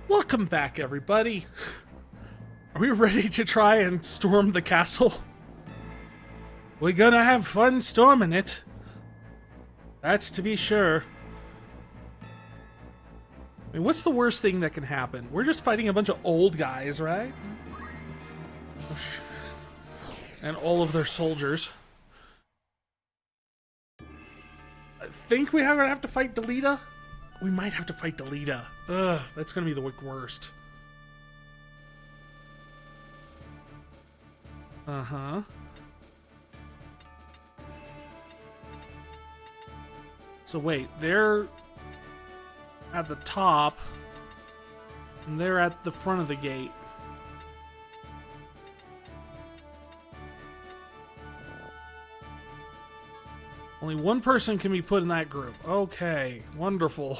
Welcome back, everybody. Are we ready to try and storm the castle? We're gonna have fun storming it. That's to be sure. I mean, what's the worst thing that can happen? We're just fighting a bunch of old guys, right? And all of their soldiers. I think we're gonna have to fight Delita. We might have to fight Delita. Ugh, that's gonna be the worst. Uh-huh. So wait, they're at the top, and they're at the front of the gate. Only one person can be put in that group. Okay, wonderful.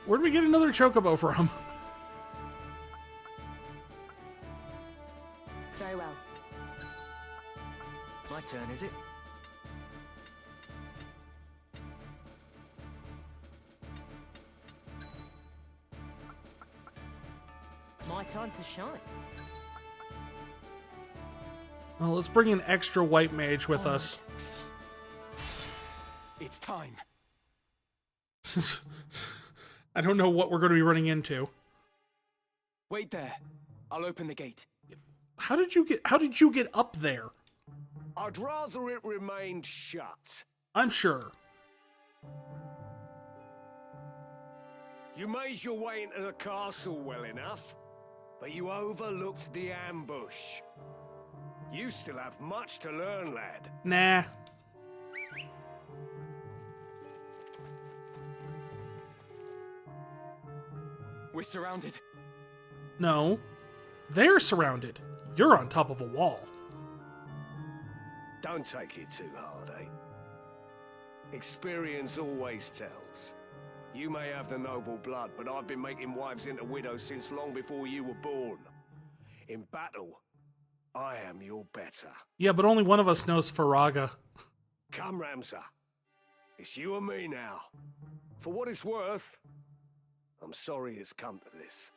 Where'd we get another chocobo from? Very well. My turn, is it? My time to shine. Well, let's bring an extra white mage with us. It's time. I don't know what we're going to be running into. Wait there. I'll open the gate. How did you get up there? I'd rather it remained shut. I'm sure. You made your way into the castle well enough, but you overlooked the ambush. You still have much to learn, lad. Nah. We're surrounded. No. They're surrounded. You're on top of a wall. Don't take it too hard, eh? Experience always tells. You may have the noble blood, but I've been making wives into widows since long before you were born. In battle, I am your better. Yeah, but only one of us knows Faraga. Come, Ramza. It's you and me now. For what it's worth, I'm sorry it's come to this.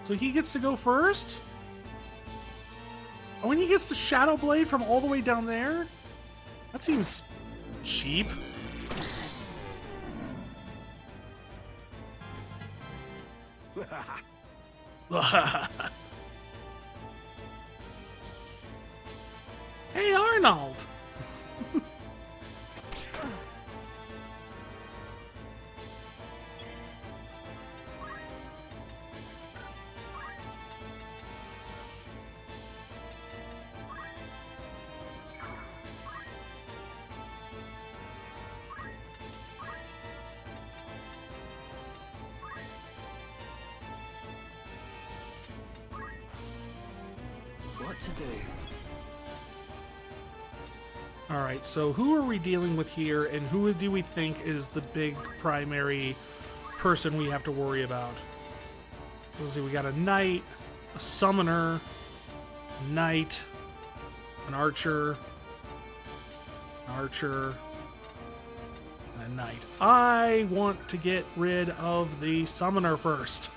So he gets to go first? Oh, and he gets the Shadow Blade from all the way down there? That seems cheap. Hey, Arnold! What to do? Alright, so who are we dealing with here, and who do we think is the big primary person we have to worry about? Let's see, we got a knight, a summoner, a knight, an archer, and a knight. I want to get rid of the summoner first.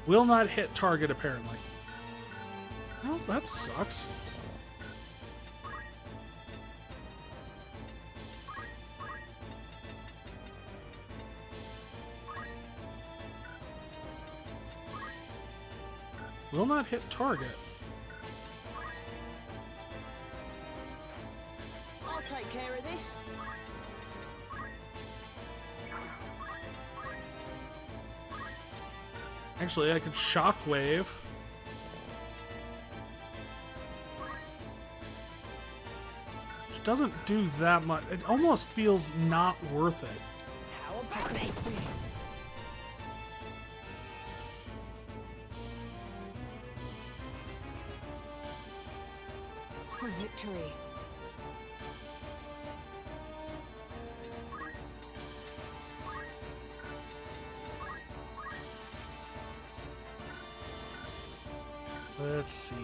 Will not hit target, apparently. Well, that sucks. Will not hit target. I'll take care of this. Actually, I could shockwave. Which doesn't do that much. It almost feels not worth it. How about this? for victory. Let's see.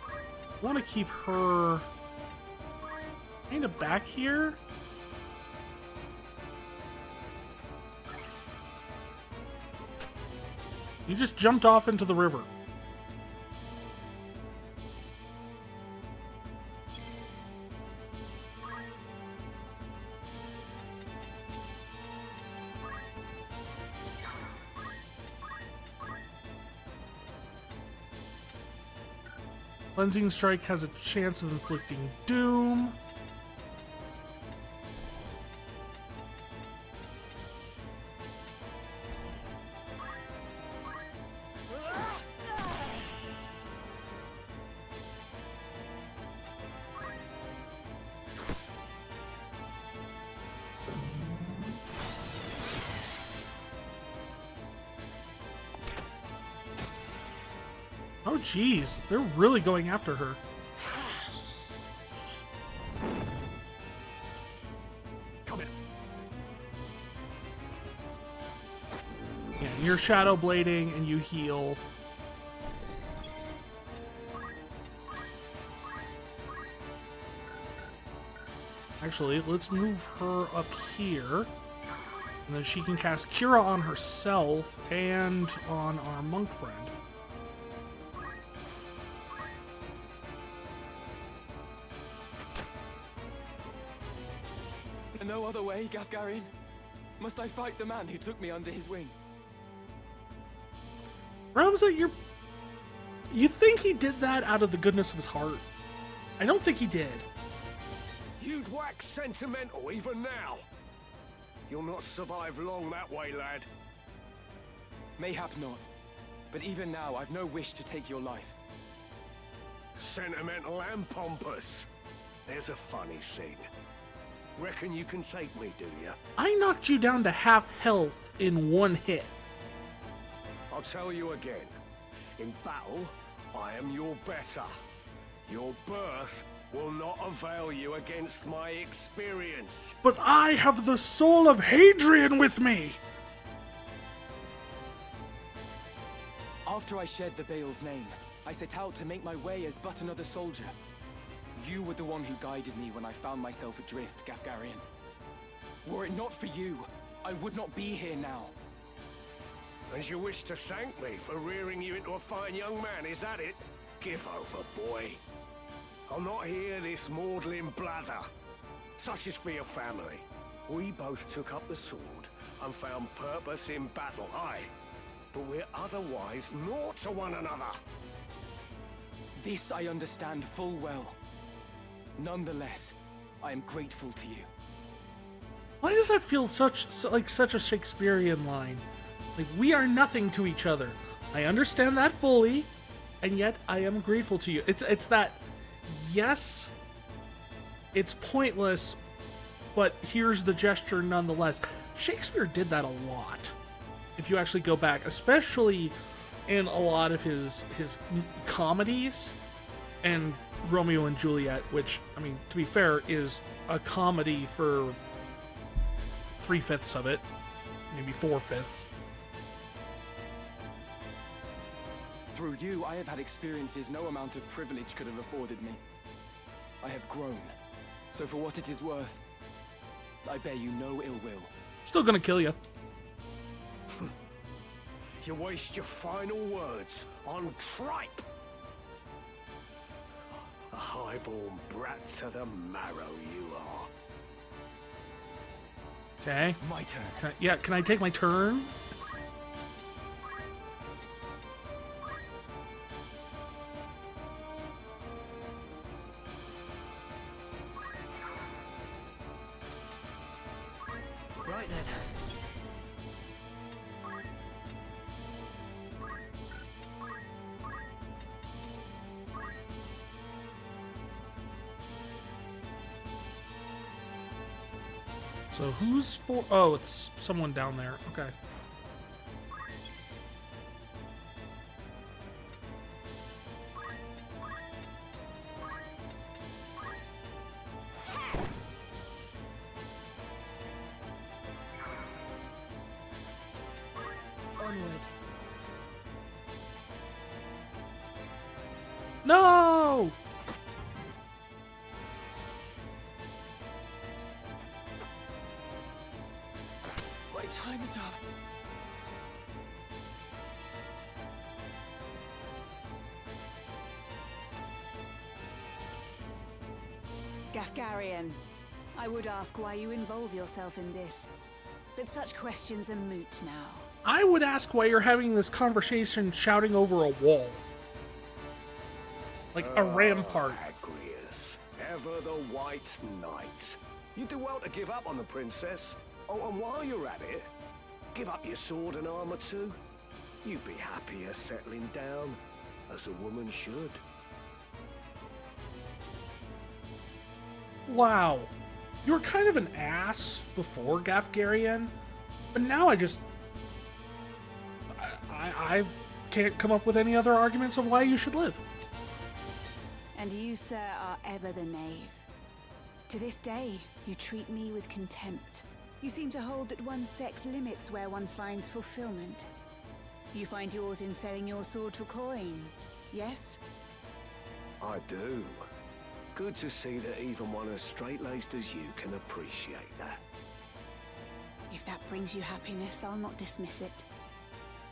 I want to keep her kind of back here. You just jumped off into the river. Cleansing Strike has a chance of inflicting doom. Oh, geez. They're really going after her. Come in. Yeah, you're shadow blading and you heal. Actually, let's move her up here. And then she can cast Cura on herself and on our monk friend. No other way, Vrykerion? Must I fight the man who took me under his wing? Ramza, you think he did that out of the goodness of his heart? I don't think he did. You'd wax sentimental even now. You'll not survive long that way, lad. Mayhap not. But even now, I've no wish to take your life. Sentimental and pompous. There's a funny thing. Reckon you can take me, do ya? I knocked you down to half health in one hit. I'll tell you again. In battle, I am your better. Your birth will not avail you against my experience. But I have the soul of Hadrian with me! After I shed the Bale's name, I set out to make my way as but another soldier. You were the one who guided me when I found myself adrift, Vrykerion. Were it not for you, I would not be here now. And you wish to thank me for rearing you into a fine young man, is that it? Give over, boy. I'll not hear this maudlin blather. Such is for your family. We both took up the sword and found purpose in battle, aye. But we're otherwise naught to one another. This I understand full well. Nonetheless, I am grateful to you. Why does that feel such a Shakespearean line? Like, we are nothing to each other. I understand that fully, and yet I am grateful to you. It's that, yes, it's pointless, but here's the gesture nonetheless. Shakespeare did that a lot. If you actually go back, especially in a lot of his comedies, and Romeo and Juliet, which, I mean, to be fair, is a comedy for 3/5 of it, maybe 4/5. Through you, I have had experiences no amount of privilege could have afforded me. I have grown. So for what it is worth, I bear you no ill will. Still gonna kill you. You waste your final words on tripe. A highborn brat to the marrow you are. Okay. My turn. Can I take my turn? Right then. So who's for? Oh, it's someone down there. Okay. onward. No! My time is up. Vrykerion, I would ask why you involve yourself in this, but such questions are moot now. I would ask why you're having this conversation shouting over a wall. Like a rampart. Agrias, ever the White Knight. You do well to give up on the princess. Oh, and while you're at it, give up your sword and armor too. You'd be happier settling down, as a woman should. Wow. You were kind of an ass before Vrykerion, but now I can't come up with any other arguments of why you should live. And you, sir, are ever the knave. To this day, you treat me with contempt. You seem to hold that one's sex limits where one finds fulfillment. You find yours in selling your sword for coin, yes? I do. Good to see that even one as straight-laced as you can appreciate that. If that brings you happiness, I'll not dismiss it.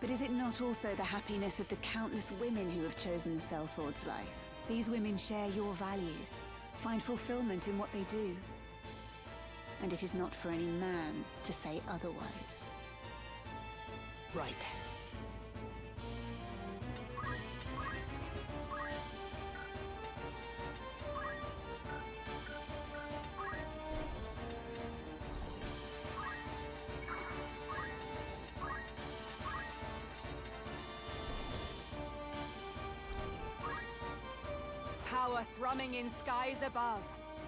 But is it not also the happiness of the countless women who have chosen the sellsword's life? These women share your values, find fulfillment in what they do. And it is not for any man to say otherwise. Right. Power thrumming in skies above,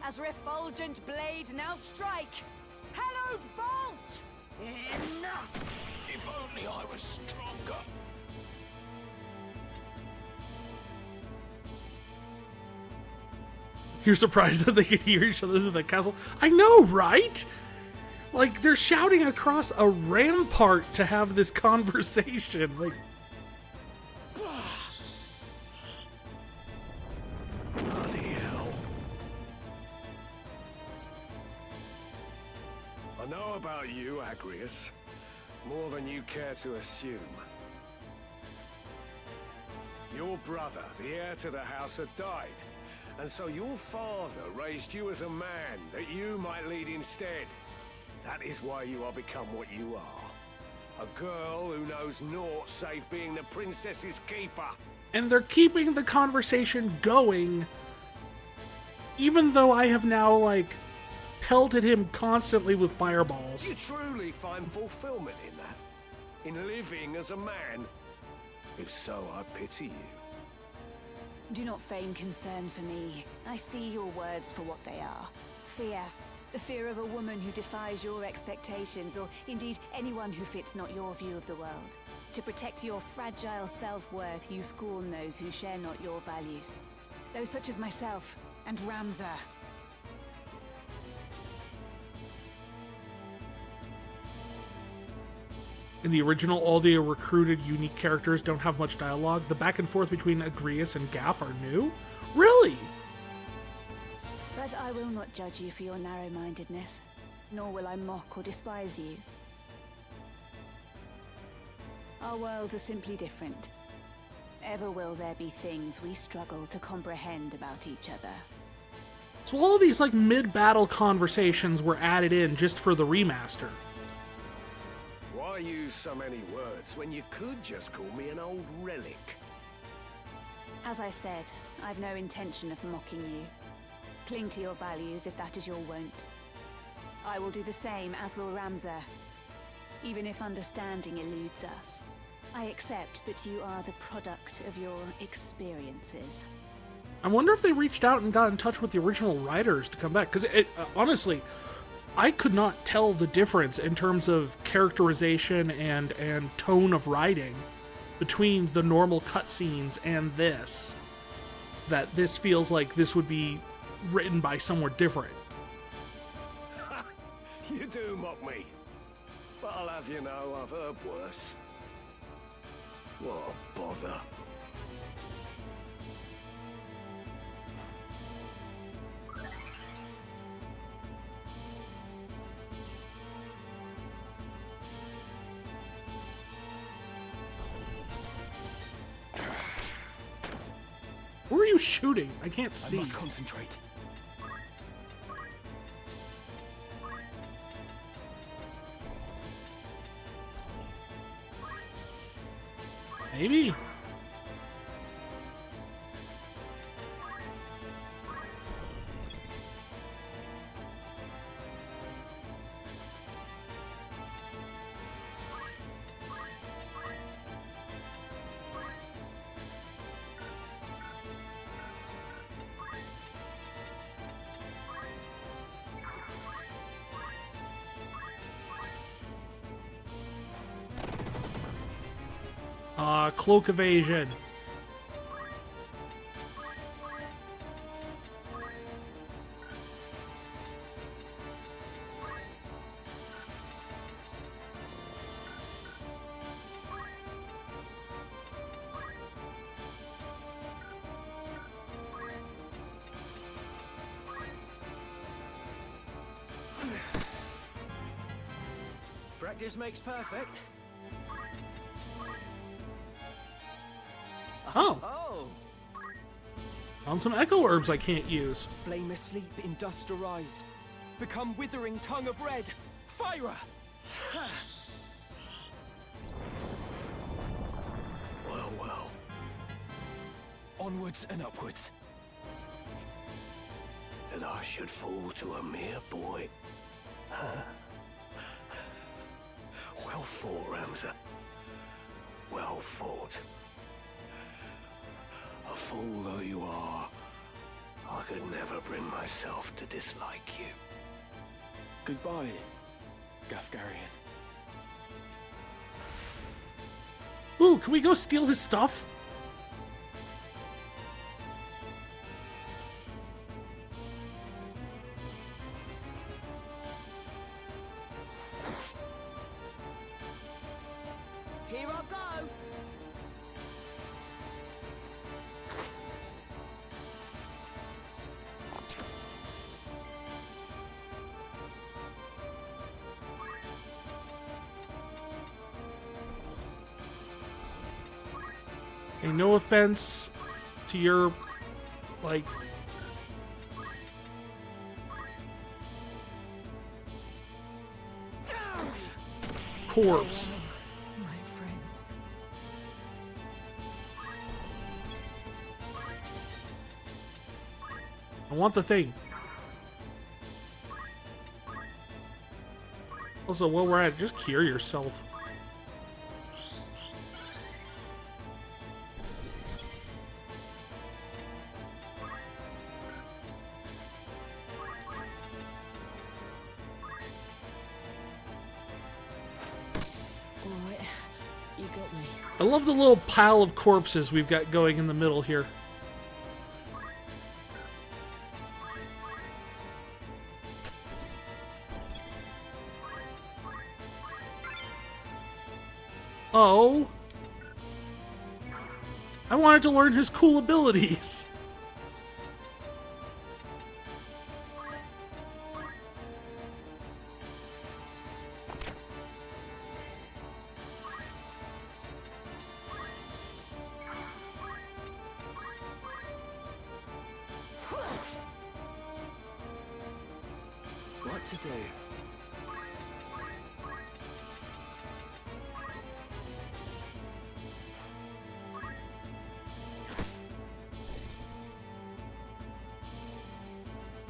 as refulgent blade now strike! Hallowed bolt! Enough! If only I was stronger. You're surprised that they could hear each other through the castle? I know, right? Like, they're shouting across a rampart to have this conversation. Like, Bloody hell. I know about you, Agrias. More than you care to assume. Your brother, the heir to the house, had died. And so your father raised you as a man that you might lead instead. That is why you are become what you are. A girl who knows naught save being the princess's keeper. and they're keeping the conversation going, even though I have now, like, pelted him constantly with fireballs. You truly find fulfillment in that? In living as a man? If so, I pity you. Do not feign concern for me. I see your words for what they are. Fear. The fear of a woman who defies your expectations, or indeed anyone who fits not your view of the world. To protect your fragile self-worth, you scorn those who share not your values. Those such as myself and Ramza. In the original, all the recruited unique characters don't have much dialogue. The back and forth between Agrias and Gaff are new? Really? But I will not judge you for your narrow-mindedness, nor will I mock or despise you. Our worlds are simply different. Ever will there be things we struggle to comprehend about each other. So all of these, like, mid-battle conversations were added in just for the remaster. Why use so many words when you could just call me an old relic? As I said, I've no intention of mocking you. Cling to your values if that is your wont. I will do the same, as will Ramza. Even if understanding eludes us, I accept that you are the product of your experiences. I wonder if they reached out and got in touch with the original writers to come back, because honestly, I could not tell the difference in terms of characterization and tone of writing between the normal cutscenes and this. That this feels like this would be written by someone different. You do mock me. But I'll have you know I've heard worse. What a bother. Where are you shooting? I can't I see. must concentrate. Maybe. Cloak evasion. Practice makes perfect. Oh, Oh! found some echo herbs I can't use. Flame asleep in dust arise. Become withering tongue of red. Fire! Well, well. Onwards and upwards. That I should fall to a mere boy. Well fought, Ramza. Well fought. A fool though you are, I could never bring myself to dislike you. Goodbye, Gafgarian. Ooh, can we go steal his stuff? Here I go. Hey, no offense to your, like, corpse. My friends. I want the thing. Also, while we're at it, just cure yourself. Alright, you got me. I love the little pile of corpses we've got going in the middle here. Oh. I wanted to learn his cool abilities. What to do?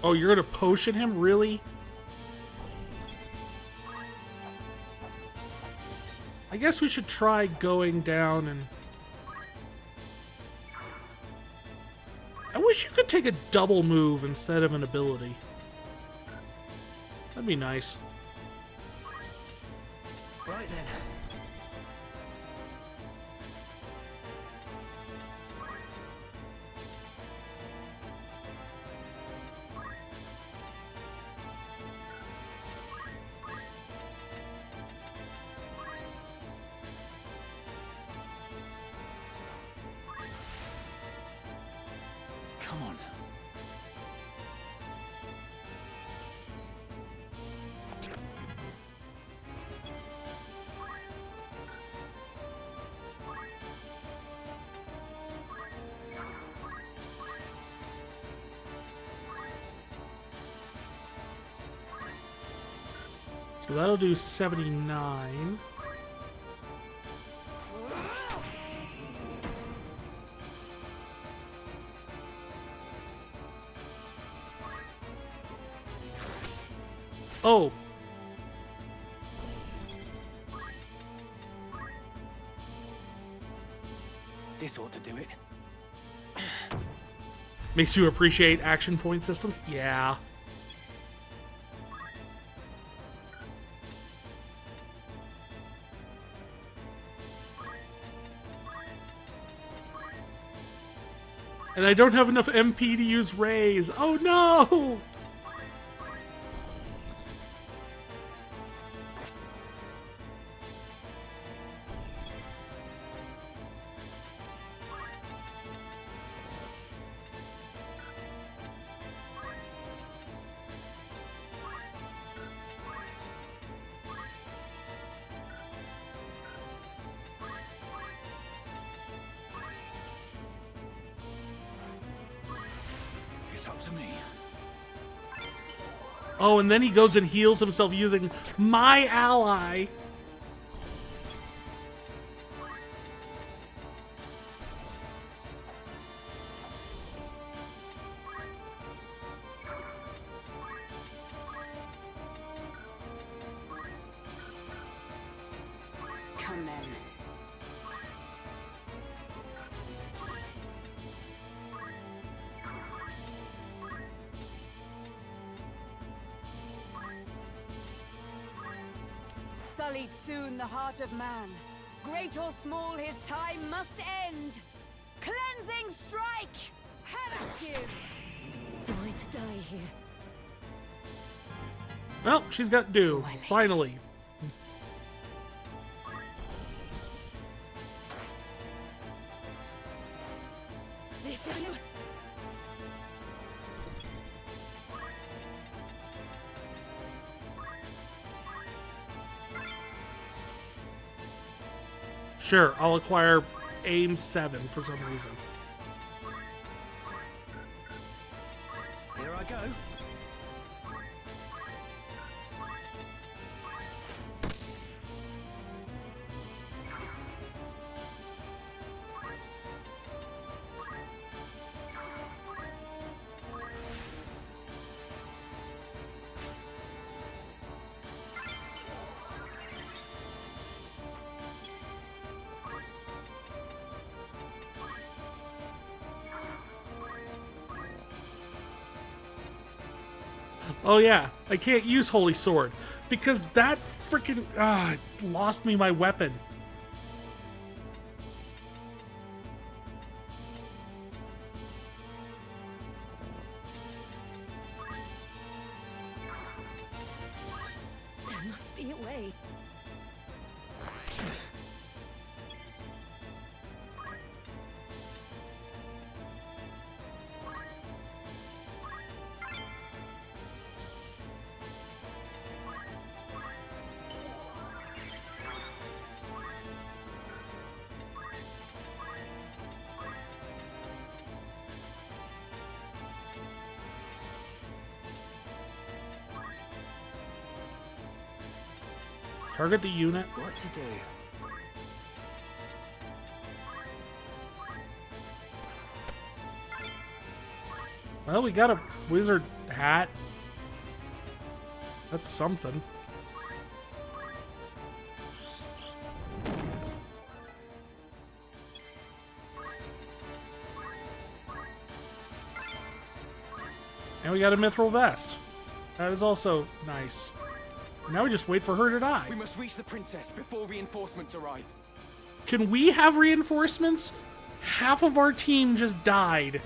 Oh, you're gonna potion him? Really? I guess we should try going down and... I wish you could take a double move instead of an ability. That'd be nice. Right then. Come on. So that'll do 79. Oh. This ought to do it. Makes you appreciate action point systems? Yeah. And I don't have enough MP to use rays. Oh no! It's up to me. Oh, and then he goes and heals himself using my ally. Come then. Sullied soon the heart of man. Great or small, his time must end. Cleansing strike! Have at you! Am I to die here? Well, she's got due. Finally. This is you. Sure, I'll acquire aim 7 for some reason. Here I go. Oh yeah, I can't use Holy Sword because that freaking lost me my weapon. There must be a way. Target the unit. What to do? Well, we got a wizard hat. That's something. And we got a mithril vest. That is also nice. Now we just wait for her to die. We must reach the princess before reinforcements arrive. Can we have reinforcements? Half of our team just died.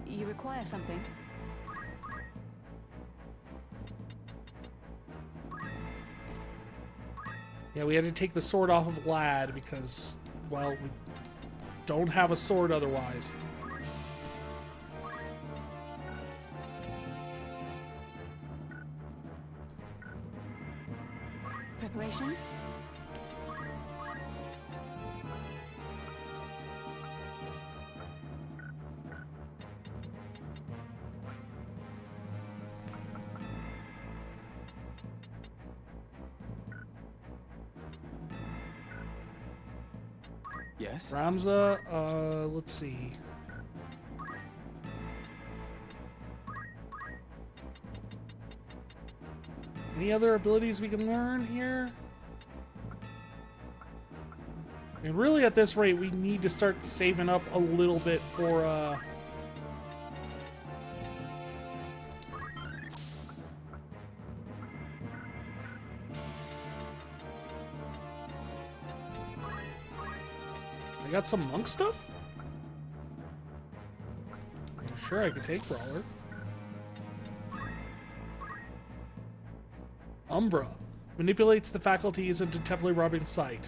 You require something? Yeah, we had to take the sword off of Lad because, well, we don't have a sword otherwise. Preparations? Yes? Ramza, let's see. Any other abilities we can learn here? And really, at this rate, we need to start saving up a little bit for, I got some monk stuff? I'm sure I could take Brawler. Umbra. Manipulates the faculties into temporarily robbing sight.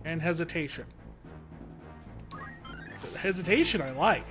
And hesitation. Hesitation I like.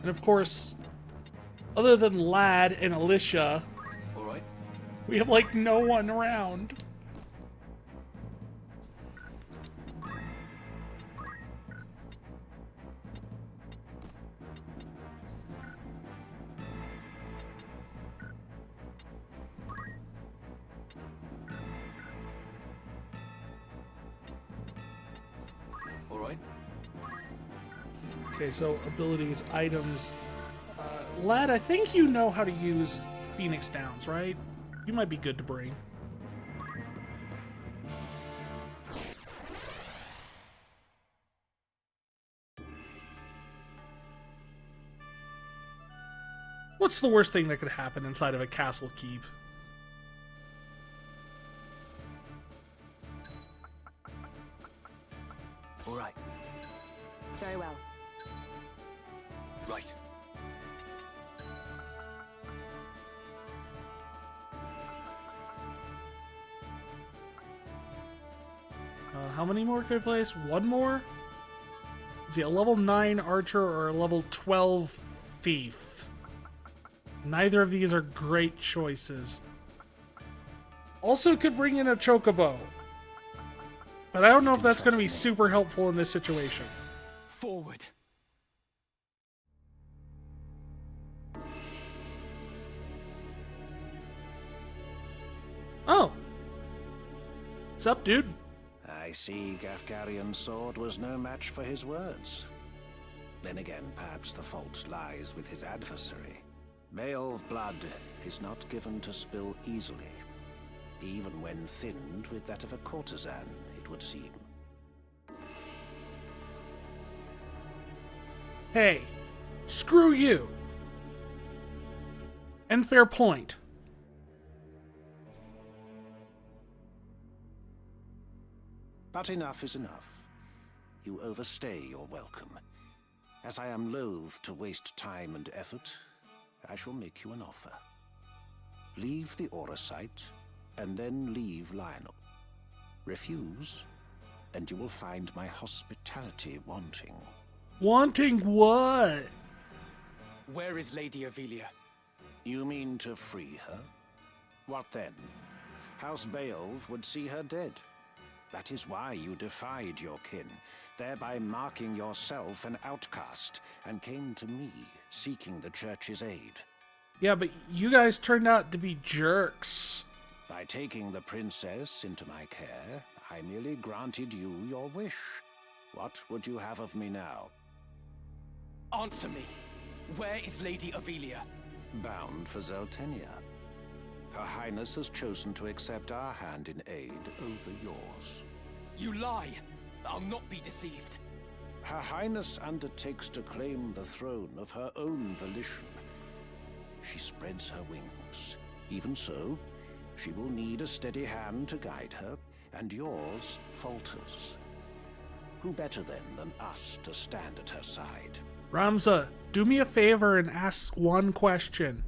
And of course, other than Lad and Alicia, All right. we have like no one around. All right. Okay, so abilities, items. Lad, I think you know how to use Phoenix Downs, right? You might be good to bring. What's the worst thing that could happen inside of a castle keep? All right. Very well. Right. How many more could I place? One more? Is he a level 9 archer or a level 12 thief? Neither of these are great choices. Also could bring in a chocobo. But I don't know if that's going to be super helpful in this situation. Forward. Oh. What's up, dude? I see Vrykerion sword was no match for his words. Then again, perhaps the fault lies with his adversary. Male blood is not given to spill easily, even when thinned with that of a courtesan, it would seem. Hey, screw you. And fair point. But enough is enough. You overstay your welcome. As I am loath to waste time and effort, I shall make you an offer. Leave the auracite, and then leave Lionel. Refuse, and you will find my hospitality wanting. Wanting what? Where is Lady Avelia? You mean to free her? What then? House Beowulf would see her dead. That is why you defied your kin, thereby marking yourself an outcast, and came to me, seeking the church's aid. Yeah, but you guys turned out to be jerks. By taking the princess into my care, I merely granted you your wish. What would you have of me now? Answer me. Where is Lady Avelia? Bound for Zeltenia. Her Highness has chosen to accept our hand in aid over yours. You lie! I'll not be deceived. Her Highness undertakes to claim the throne of her own volition. She spreads her wings. Even so, she will need a steady hand to guide her, and yours falters. Who better then than us to stand at her side? Ramza, do me a favor and ask one question.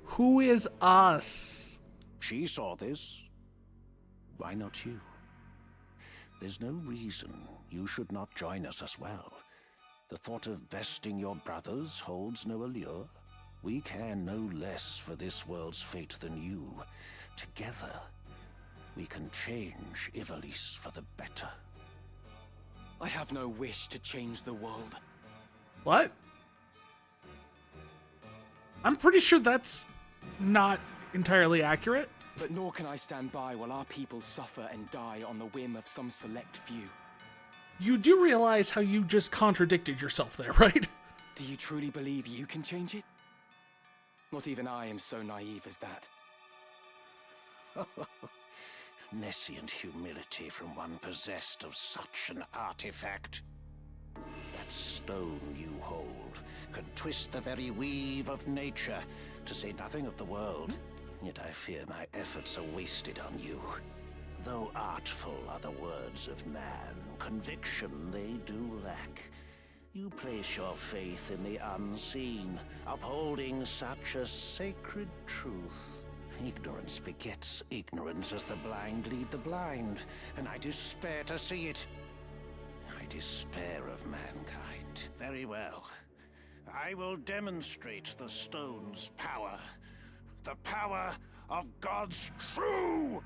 Who is us? She saw this. Why not you? There's no reason you should not join us as well. The thought of besting your brothers holds no allure. We care no less for this world's fate than you. Together, we can change Ivalice for the better. I have no wish to change the world. What? I'm pretty sure that's not entirely accurate. But nor can I stand by while our people suffer and die on the whim of some select few. You do realize how you just contradicted yourself there, right? Do you truly believe you can change it? Not even I am so naive as that. Nescient humility from one possessed of such an artifact. That stone you hold could twist the very weave of nature, to say nothing of the world. Yet I fear my efforts are wasted on you. Though artful are the words of man, conviction they do lack. You place your faith in the unseen, upholding such a sacred truth. Ignorance begets ignorance as the blind lead the blind, and I despair to see it. I despair of mankind. Very well. I will demonstrate the stone's power. The power of God's true!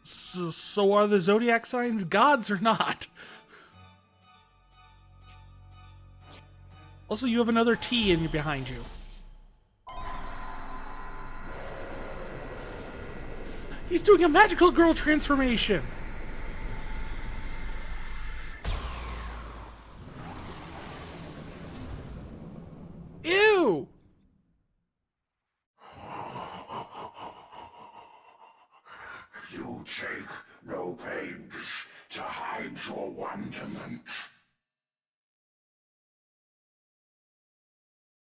So are the zodiac signs gods or not? Also, you have another T behind you. He's doing a magical girl transformation. Ew! You take no pains to hide your wonderment.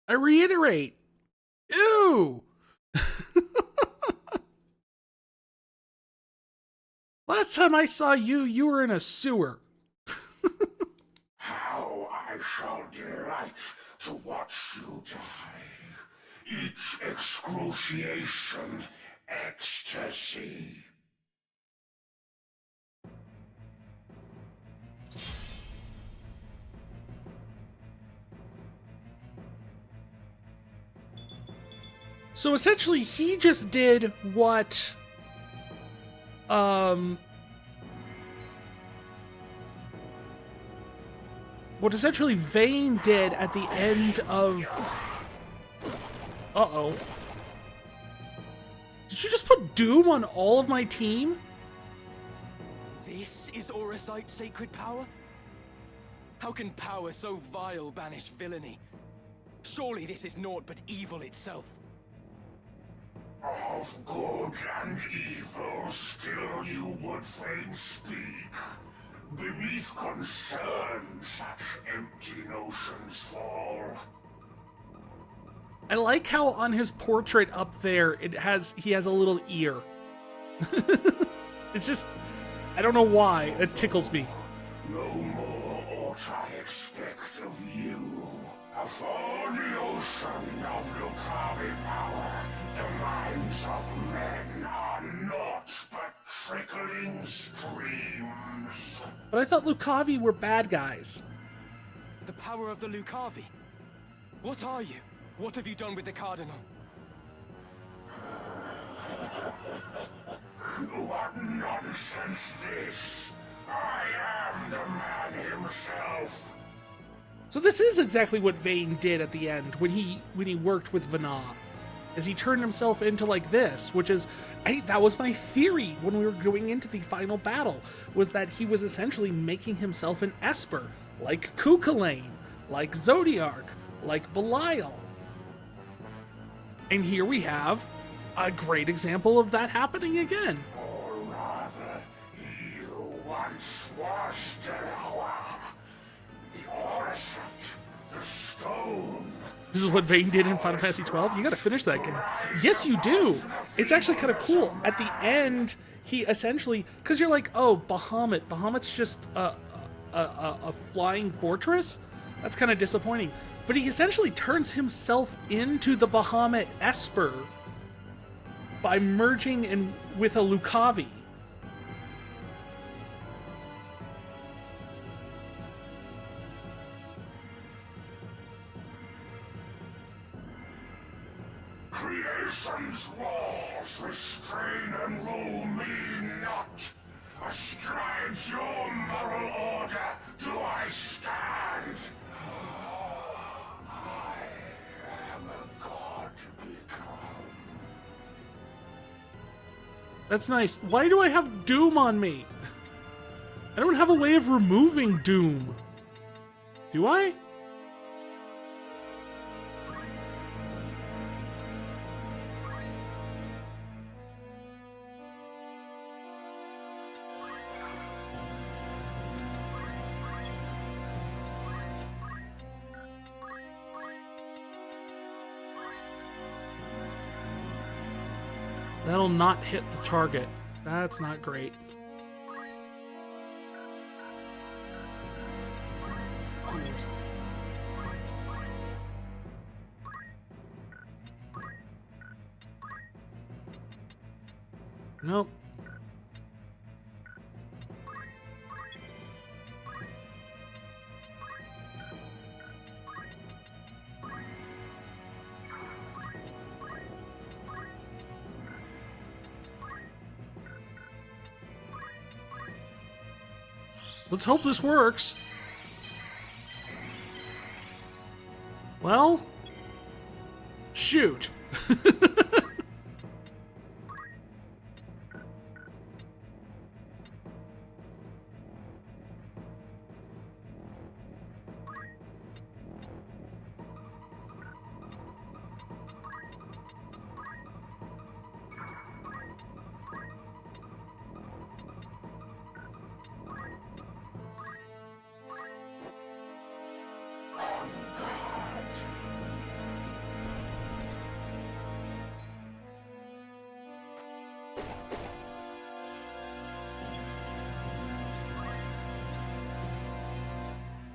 I reiterate. Ew! Last time I saw you, you were in a sewer. How I shall delight to watch you die. Each excruciation, ecstasy. So essentially, he just did what, what essentially Vayne did at the end of... Uh-oh. Did you just put Doom on all of my team? This is auracite's sacred power? How can power so vile banish villainy? Surely this is naught but evil itself. Of good and evil still you would fain speak. Beneath concern such empty notions fall. I like how on his portrait up there, he has a little ear. It's just, I don't know why, it tickles me. No more ought I expect of you. Afore the ocean of Lucavi power, the minds of men are naught but trickling streams. But I thought Lucavi were bad guys. The power of the Lucavi? What are you? What have you done with the Cardinal? What nonsense this? I am the man himself. So this is exactly what Vayne did at the end when he worked with Vana. As he turned himself into like this, which is, that was my theory when we were going into the final battle, was that he was essentially making himself an Esper, like Cuchulainn, like Zodiark, like Belial. And here we have a great example of that happening again. Or rather, you once was the auracite, the stone. This is what Vayne did in Final Fantasy XII. You gotta finish that game. Yes, you do. It's actually kind of cool. At the end, he essentially, because you're like, oh, Bahamut. Bahamut's just a flying fortress. That's kind of disappointing. But he essentially turns himself into the Bahamut Esper by merging in with a Lucavi. Creation's laws restrain and rule me not. Astride your moral order do I stand. I am a god become. That's nice. Why do I have Doom on me? I don't have a way of removing Doom. Do I? That'll not hit the target. That's not great. Nope. Let's hope this works. Well, shoot.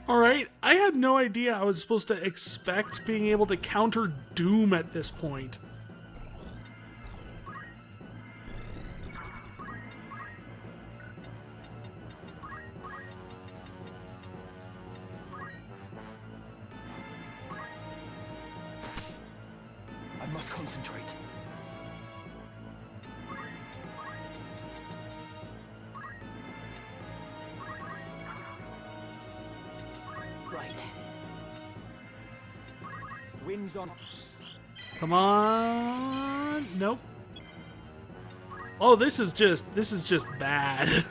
Alright, I had no idea I was supposed to expect being able to counter Doom at this point. I must concentrate. Right. Winds on. Come on. Nope. Oh, this is just bad.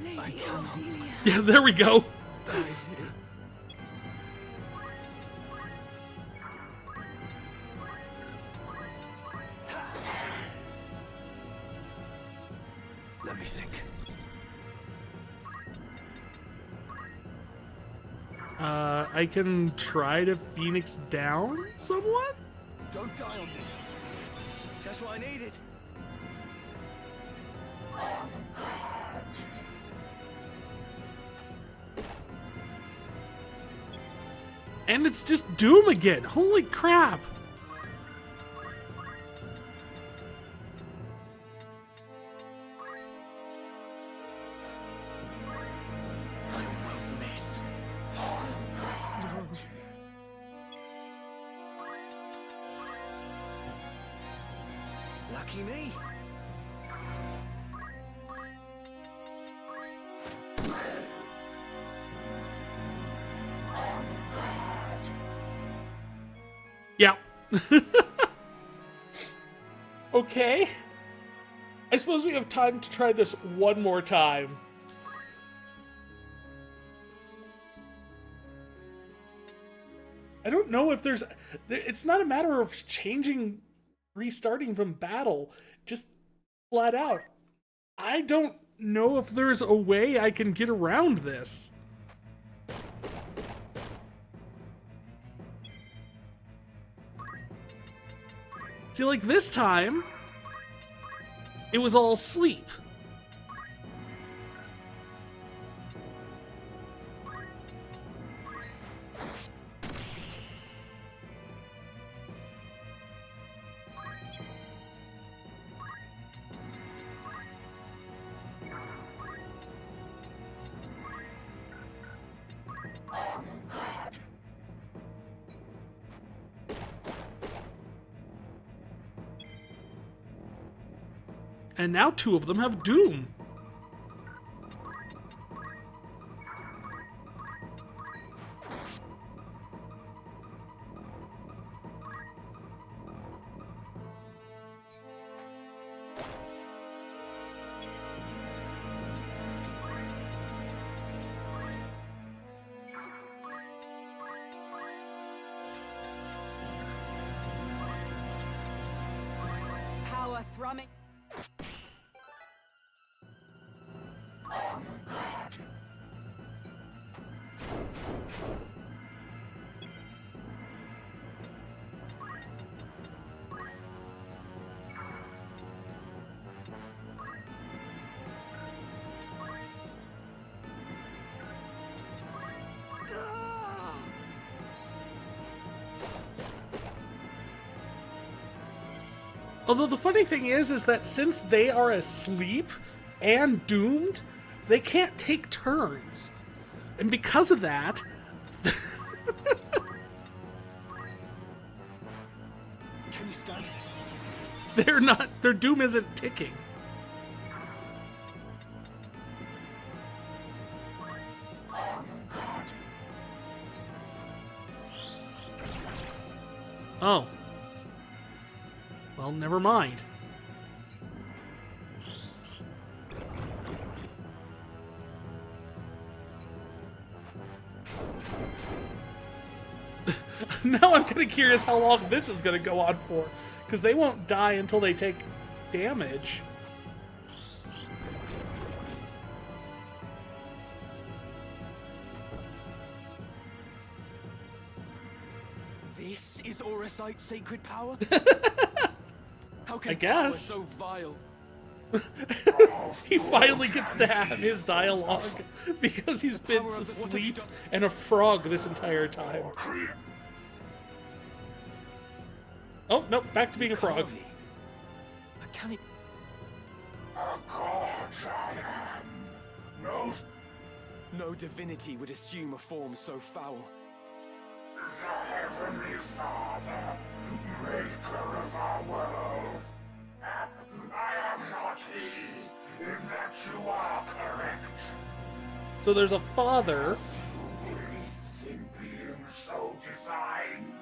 Lady Ophelia. Yeah, there we go. Let me think. I can try to Phoenix down somewhat? Don't die on me. Just what I needed. And it's just Doom again. Holy crap. I won't miss. Lucky me. Yeah. Okay. I suppose we have time to try this one more time. I don't know if there's... It's not a matter of changing, restarting from battle. Just flat out. I don't know if there's a way I can get around this. See, like this time, it was all sleep. And now two of them have Doom. Power thrumming. Although the funny thing is that since they are asleep and doomed, they can't take turns. And because of that... Can you stand? They're not... Their doom isn't ticking. Oh. Well, never mind. Now I'm kind of curious how long this is going to go on for, because they won't die until they take damage. This is auracite sacred power? How can I guess. power so vile? He finally gets to have his dialogue because he's been asleep and a frog this entire time. Oh, nope, back to being a frog. But can it... A god I am. No divinity would assume a form so foul. The Heavenly Father, maker of our world. I am not he, in that you are correct. So there's a father. You believe in being so divine,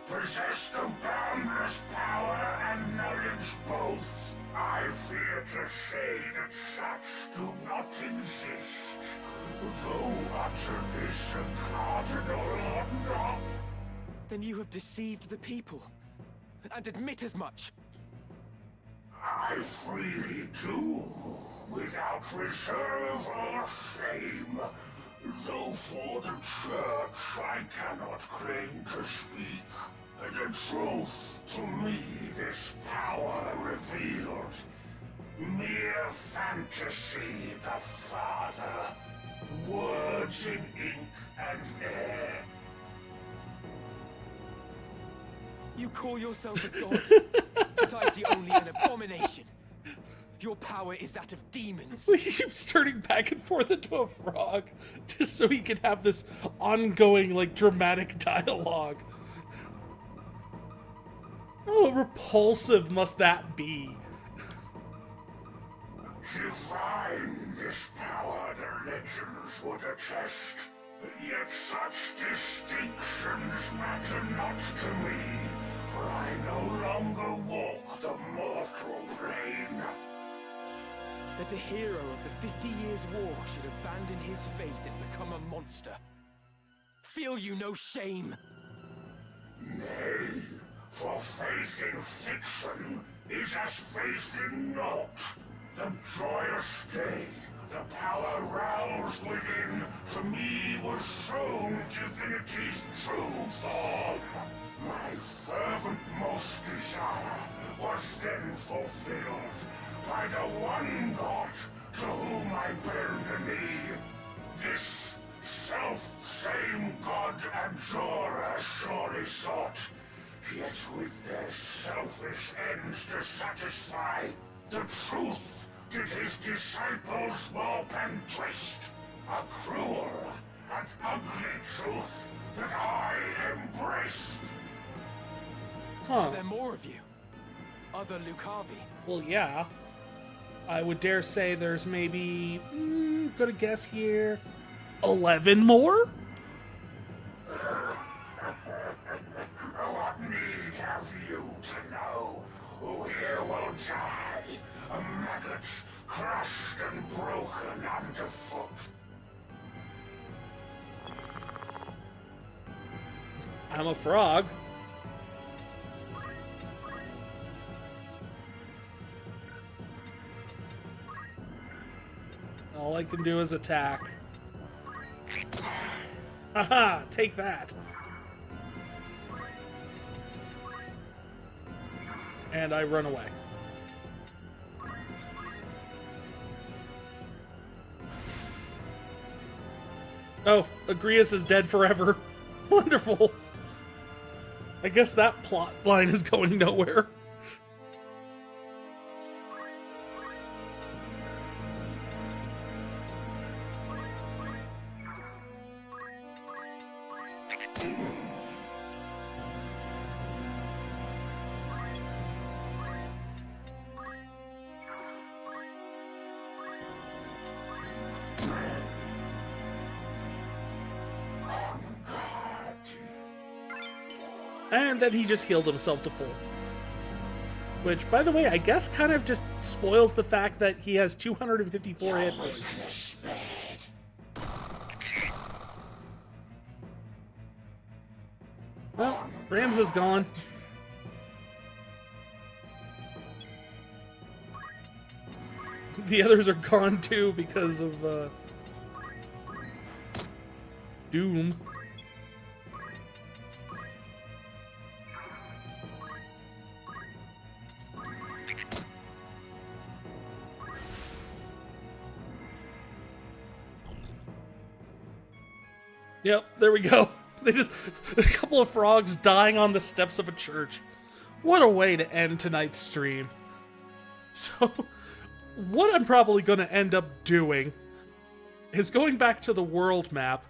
possessed of boundless power and knowledge both. I fear to say that such do not exist, though utterly a Cardinal or not. Then you have deceived the people, and admit as much. I freely do, without reserve or shame. Though for the Church I cannot claim to speak. And in truth, to me this power revealed. Mere fantasy, the Father. Words in ink and air. You call yourself a god, but I see only an abomination. Your power is that of demons. He keeps turning back and forth into a frog just so he can have this ongoing, like, dramatic dialogue. Oh, repulsive must that be? To find this power, the legends would attest. Yet such distinctions matter not to me, for I no longer walk the mortal plane. That a hero of the 50 Years' War should abandon his faith and become a monster. Feel you no shame? Nay, for faith in fiction is as faith in naught. The joyous day, the power roused within, to me was shown divinity's true form. My fervent most desire was then fulfilled by the one God to whom I bend the knee. This self-same God Agrias surely sought, yet with their selfish ends to satisfy, the truth did his disciples warp and twist. A cruel and ugly truth that I embraced. Huh. Are there more of you? Other Lucavi? Well, yeah. I would dare say there's maybe, gonna guess here, 11 more? What need have you to know? Who here will die? A maggot crushed and broken underfoot. I'm a frog. All I can do is attack. Haha, take that. And I run away. Oh, Agrias is dead forever. Wonderful. I guess that plot line is going nowhere. And then he just healed himself to full. Which, by the way, I guess kind of just spoils the fact that he has 254 hit points. Well, Ramza's gone. The others are gone too because of Doom. Yep, there we go. They just, a couple of frogs dying on the steps of a church. What a way to end tonight's stream. So, what I'm probably going to end up doing is going back to the world map,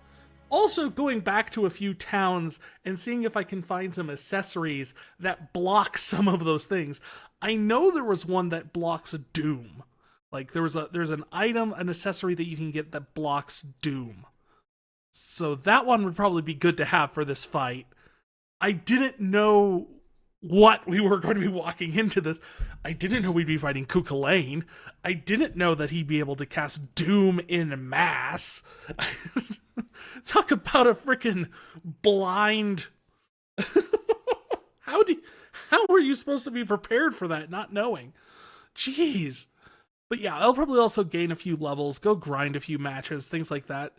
also going back to a few towns and seeing if I can find some accessories that block some of those things. I know there was one that blocks Doom. Like, there's an item, an accessory that you can get that blocks Doom. So that one would probably be good to have for this fight. I didn't know what we were going to be walking into this. I didn't know we'd be fighting Cuchulainn. I didn't know that he'd be able to cast Doom in mass. Talk about a freaking blind... How were you supposed to be prepared for that, not knowing? Jeez. But yeah, I'll probably also gain a few levels, go grind a few matches, things like that.